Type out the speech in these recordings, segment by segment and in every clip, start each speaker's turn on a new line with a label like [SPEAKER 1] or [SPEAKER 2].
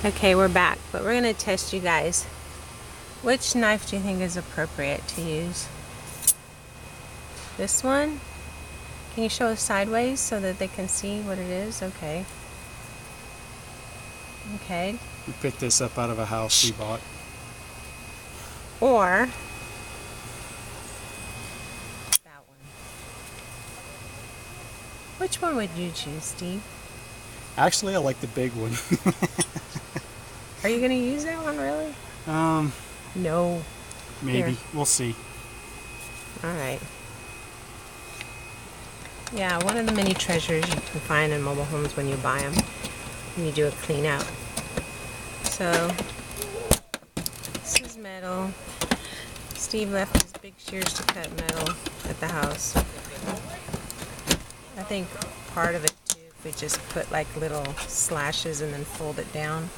[SPEAKER 1] Okay, we're back, but we're going to test you guys. Which knife do you think is appropriate to use? This one? Can you show us sideways so that they can see what it is? Okay. Okay.
[SPEAKER 2] We picked this up out of a house we bought.
[SPEAKER 1] Or that one. Which one would you choose, Steve?
[SPEAKER 2] Actually, I like the big one.
[SPEAKER 1] Are you going to use that one, really? No.
[SPEAKER 2] Maybe.
[SPEAKER 1] Here.
[SPEAKER 2] We'll see.
[SPEAKER 1] Alright. Yeah, one of the many treasures you can find in mobile homes when you buy them, when you do a clean out. So, this is metal. Steve left his big shears to cut metal at the house. I think part of it too, if we just put like little slashes and then fold it down.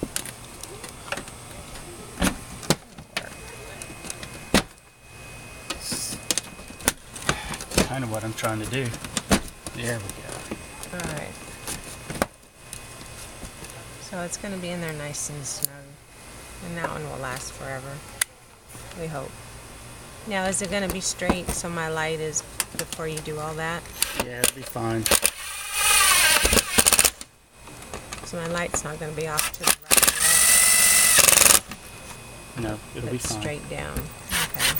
[SPEAKER 2] Kind of what I'm trying to do. There we go.
[SPEAKER 1] Alright. So it's going to be in there nice and snug. And that one will last forever. We hope. Now, is it going to be straight so my light is before you do all that?
[SPEAKER 2] Yeah, it'll be fine.
[SPEAKER 1] So my light's not going to be off to the right.
[SPEAKER 2] No, it'll be fine.
[SPEAKER 1] Straight down. Okay.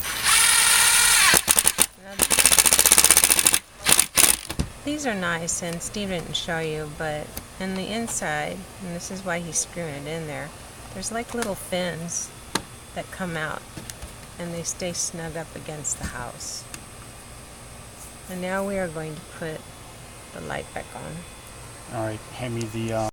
[SPEAKER 1] These are nice, and Steve didn't show you, but in the inside, and this is why he's screwing it in there, there's like little fins that come out, and they stay snug up against the house. And now we are going to put the light back on.
[SPEAKER 2] All right, hand me the